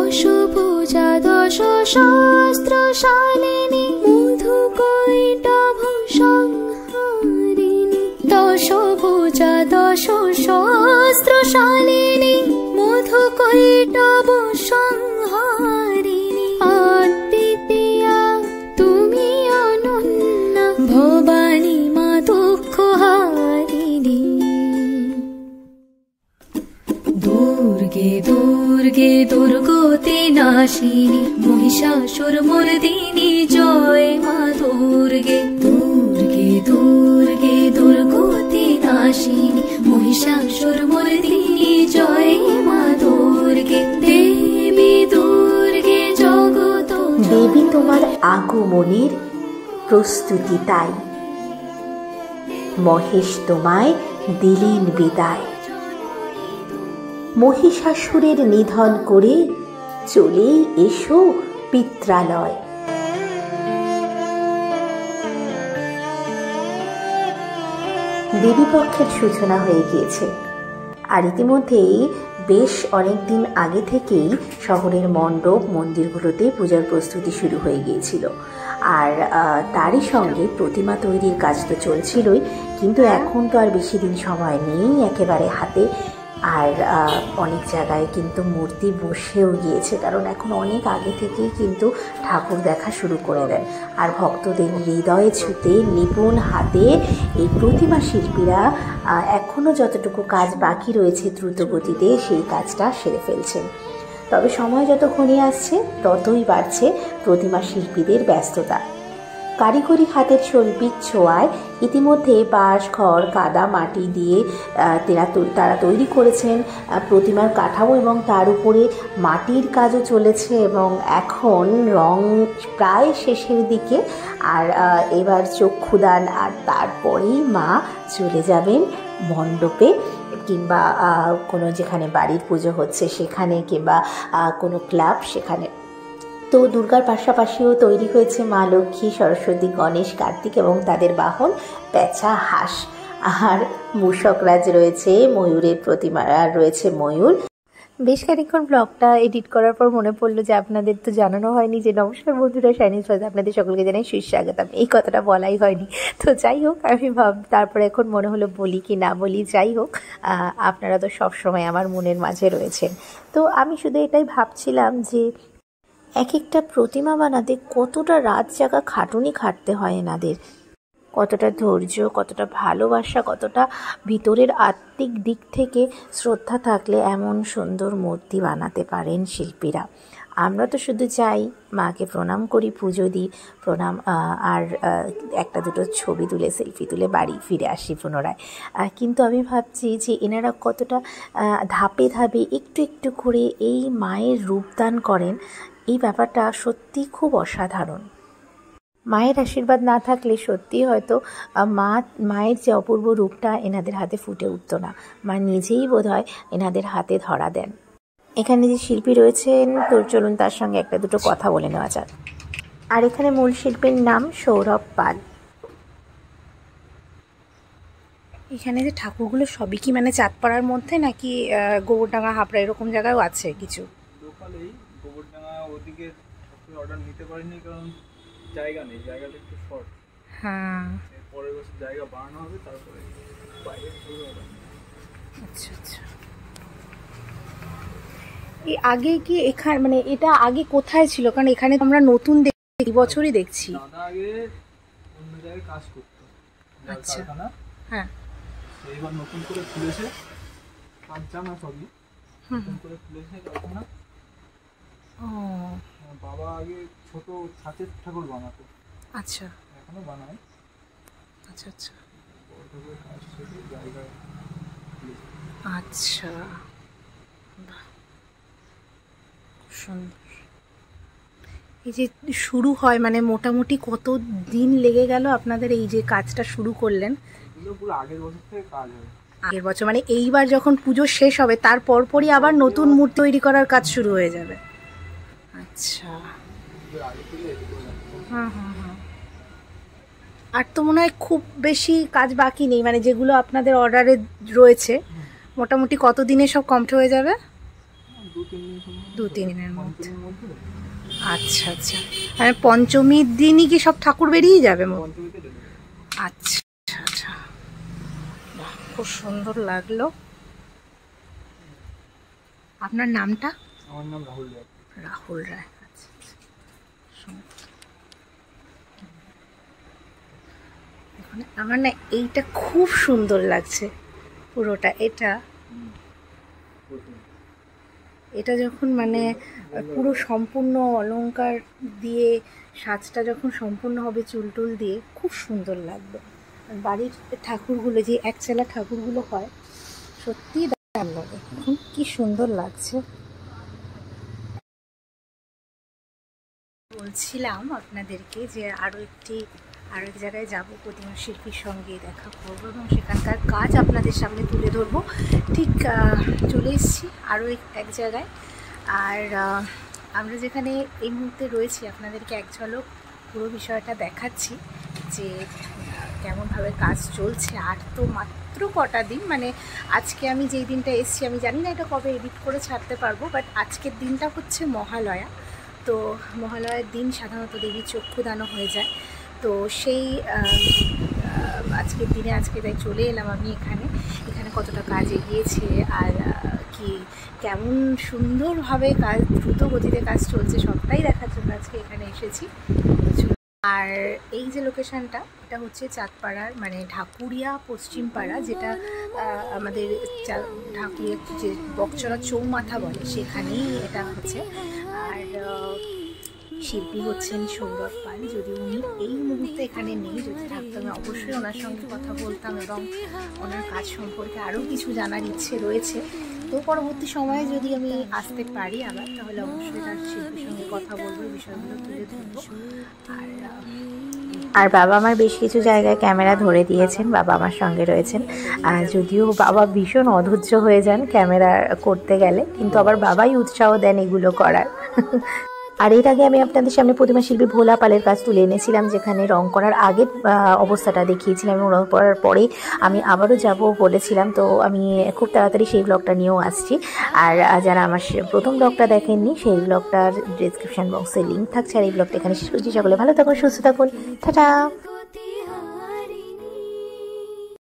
দশভুজা দশ সহস্রশালিনী মধুকৈটভ সংহারিণী দশভুজা দশ সহস্রশালিনী মধুকৈটভ সংহারিণী অদ্বিতীয়া তুমি অনন্যা ভবানী মা দুঃখহারিণী দুর্গে দুর্গে দুর্গতি নাশিনী মহিষাসুর মর্দিনী জয় মা দুর্গে দুর্গে দুর্গে দুর্গতি নাশিনী মহিষাসুর মর্দিনী জয় মা দুর্গে দেবী দুর্গে জগত দেবী তোমার আগমনের প্রস্তুতি তাই মহেশ তোমায় দিলেন বিদায় মহিষাসুরের নিধন করে চলেই এসো পিত্রালয় দেবীপক্ষের সূচনা হয়ে গিয়েছে আর ইতিমধ্যেই বেশ অনেকদিন আগে থেকেই শহরের মণ্ডপ মন্দিরগুলোতে পূজার প্রস্তুতি শুরু হয়ে গিয়েছিল আর তারই সঙ্গে প্রতিমা তৈরির কাজ তো চলছিলই কিন্তু এখন তো আর বেশি দিন সময় নেই একেবারে হাতে আর অনেক জায়গায় কিন্তু মূর্তি বসেও গিয়েছে কারণ এখন অনেক আগে থেকেই কিন্তু ঠাকুর দেখা শুরু করে দেন আর ভক্তদের হৃদয়ে ছুঁতে নিপুণ হাতে এই প্রতিমা শিল্পীরা এখনও যতটুকু কাজ বাকি রয়েছে দ্রুত গতিতে সেই কাজটা সেরে ফেলছেন তবে সময় যত ঘনিয়ে আসছে ততই বাড়ছে প্রতিমা শিল্পীদের ব্যস্ততা কারিগরি হাতের শৈল্পিক ছোঁয়ায় ইতিমধ্যে বাঁশ খড় কাদা মাটি দিয়ে তারা তৈরি করেছেন প্রতিমার কাঠামো এবং তার উপরে মাটির কাজও চলেছে এবং এখন রং প্রায় শেষের দিকে আর এবার চক্ষুদান আর তারপরেই মা চলে যাবেন মণ্ডপে কিংবা কোনো যেখানে বাড়ির পুজো হচ্ছে সেখানে কিংবা কোনো ক্লাব সেখানে তো দুর্গার পাশাপাশিও তৈরি হয়েছে মা লক্ষ্মী সরস্বতী গণেশ কার্তিক এবং তাদের বাহন পেঁচা হাঁস আর মূষকরাজ রয়েছে ময়ূরের প্রতিমা রয়েছে ময়ূর বেশ খানিকক্ষণ ব্লগটা এডিট করার পর মনে পড়লো যে আপনাদের তো জানানো হয়নি যে নমস্কার বন্ধুরা শাইনিজ ফাজ আপনাদের সকলকে জানাই সুস্বাগতম এই কথাটা বলাই হয়নি তো যাই হোক আমি তারপরে এখন মনে হলো বলি কি না বলি যাই হোক আপনারা তো সবসময় আমার মনের মাঝে রয়েছেন তো আমি শুধু এটাই ভাবছিলাম যে এক একটা প্রতিমা বানাতে কতটা রাত জাগা খাটুনি খাটতে হয় এনাদের কতটা ধৈর্য কতটা ভালোবাসা কতটা ভিতরের আত্মিক দিক থেকে শ্রদ্ধা থাকলে এমন সুন্দর মূর্তি বানাতে পারেন শিল্পীরা আমরা তো শুধু চাই মাকে প্রণাম করি পুজো দিই প্রণাম আর একটা দুটো ছবি তুলে সেলফি তুলে বাড়ি ফিরে আসি পুনরায় কিন্তু আমি ভাবছি যে এনারা কতটা ধাপে ধাপে একটু একটু করে এই মায়ের রূপদান করেন এই ব্যাপারটা সত্যি খুব অসাধারণ মায়ের আশীর্বাদ না থাকলে সত্যি হয়তো মায়ের যে অপূর্ব রূপটা এনাদের হাতে ফুটে উঠতো না মা নিজেই বোধহয় এনাদের হাতে ধরা দেন এখানে যে শিল্পী রয়েছেন তোর চলুন তার সঙ্গে একটা দুটো কথা বলে নেওয়া যাক আর এখানে মূল শিল্পীর নাম সৌরভ পাল এখানে যে ঠাকুরগুলো সবই কি মানে চাঁদপাড়ার মধ্যে নাকি গোবরডাঙ্গা হাবড়া এরকম জায়গায়ও আছে কিছু লোকালেই গোবরডাঙ্গা ওদিকে অর্ডার নিতে পারিনি কারণ জায়গা নেই জায়গাটা একটু শর্ট হ্যাঁ পরের বছর জায়গা বানানো হবে তারপরে বাইরে আচ্ছা আচ্ছা এই আগে কি এখানে মানে এটা আগে কোথায় ছিল কারণ এখানে আমরা নতুন এই বছরই দেখছি দাদা আগে অন্য জায়গায় কাজ করতো আচ্ছা হ্যাঁ এইবার নতুন করে খুলেছে কাজ জানা সবই নতুন করে খুলেছে কারখানা বাবা আগে ছোট ছাঁচের ঠাকুর বানাতো আচ্ছা এখনো বানায় আচ্ছা আচ্ছা জায়গায় আচ্ছা সুন্দর এই যে শুরু হয় মানে মোটামুটি কত দিন লেগে গেল আপনাদের এই যে কাজটা শুরু করলেন পুরো আগের বছর থেকে কাজ হয় আগের বছর মানে এইবার যখন পুজো শেষ হবে তার পরপরই আবার নতুন মূর্তি তৈরি করার কাজ শুরু হয়ে যাবে আচ্ছা হ্যাঁ হ্যাঁ হ্যাঁ আর তো মনে হয় খুব বেশি কাজ বাকি নেই মানে যেগুলো আপনাদের অর্ডারে রয়েছে মোটামুটি কত দিনে সব কমপ্লিট হয়ে যাবে 2-3 দিনের মধ্যে। পঞ্চমীর মধ্যে আচ্ছা আচ্ছা, মানে পঞ্চমীর দিনই কি সব ঠাকুর বেরিয়ে যাবে? পঞ্চমীতে ডেলিভারি। আচ্ছা আচ্ছা, বাহ, খুব সুন্দর লাগলো। আপনার নামটা? আমার নাম রাহুল রায়। রাহুল রায়। আচ্ছা আচ্ছা, সুন্দর। দেখুন, আমার না এইটা খুব সুন্দর লাগছে পুরোটা। এটা যখন মানে পুরো সম্পূর্ণ অলংকার দিয়ে সাজটা যখন সম্পূর্ণ হবে চুল টুল দিয়ে, খুব সুন্দর লাগবে। আর বাড়ির ঠাকুরগুলো যে একচালা ঠাকুরগুলো হয়, সত্যিই দারুণ লাগে। দেখুন কি সুন্দর লাগছে। বলছিলাম আপনাদেরকে যে আরও এক জায়গায় যাব, প্রতিমা শিল্পীর সঙ্গে দেখা করবো এবং সেখানকার কাজ আপনাদের সামনে তুলে ধরবো। ঠিক চলে এসেছি আরও এক জায়গায়। আর আমরা যেখানে এই মুহূর্তে রয়েছি আপনাদেরকে এক ঝলক পুরো বিষয়টা দেখাচ্ছি যে কেমনভাবে কাজ চলছে। আর তো মাত্র কটা দিন, মানে আজকে আমি যেই দিনটা এসেছি আমি জানি না এটা কবে এডিট করে ছাড়তে পারবো, বাট আজকের দিনটা হচ্ছে মহালয়া। তো মহালয়ার দিন সাধারণত দেবীর চক্ষুদানও হয়ে যায়। তো সেই আজকের দিনে তাই চলে এলাম আমি এখানে কতটা কাজ এগিয়েছে আর কেমন সুন্দরভাবে কাজ, দ্রুত গতিতে কাজ চলছে, সবটাই দেখার জন্য আজকে এখানে এসেছি। আর এই যে লোকেশানটা, এটা হচ্ছে চাঁদপাড়ার মানে ঢাকুরিয়া পশ্চিম পাড়া, যেটা আমাদের ঢাকুরিয়া যে বকচড়া চৌমাথা বলে সেখানেই এটা হচ্ছে। আর শিল্পী হচ্ছেন সৌরভ পাল। যদি উনি এই মুহূর্তে এখানে নেই, যদি থাকতাম অবশ্যই ওনার সঙ্গে কথা বলতাম এবং ওনার কাজ সম্পর্কে আরও কিছু জানার ইচ্ছে রয়েছে। তো পরবর্তী সময়ে যদি আমি আসতে পারি আবার, তাহলে অবশ্যই তার শিল্পীর সঙ্গে কথা বলবো, বিষয়গুলো তুলে ধরবো। আর বাবা আমার বেশ কিছু জায়গায় ক্যামেরা ধরে দিয়েছেন, বাবা আমার সঙ্গে রয়েছেন। আর যদিও বাবা ভীষণ অধৈর্য হয়ে যান ক্যামেরা করতে গেলে, কিন্তু আবার বাবাই উৎসাহ দেন এগুলো করার। আর এর আগে আমি আপনাদের সামনে প্রতিমা শিল্পী ভোলা পালের কাজ তুলে এনেছিলাম, যেখানে রং করার আগের অবস্থাটা দেখিয়েছিলাম এবং রং করার পরে আমি আবারও যাব বলেছিলাম। তো আমি খুব তাড়াতাড়ি সেই ব্লগটা নিয়েও আসছি। আর যারা আমার প্রথম ব্লগটা দেখেননি, সেই ব্লগটার ডেসক্রিপশন বক্সে লিঙ্ক থাকছে। আর এই ব্লগটা এখানে শেষ করছি। সকলে ভালো থাকুন, সুস্থ থাকুন, টাটা।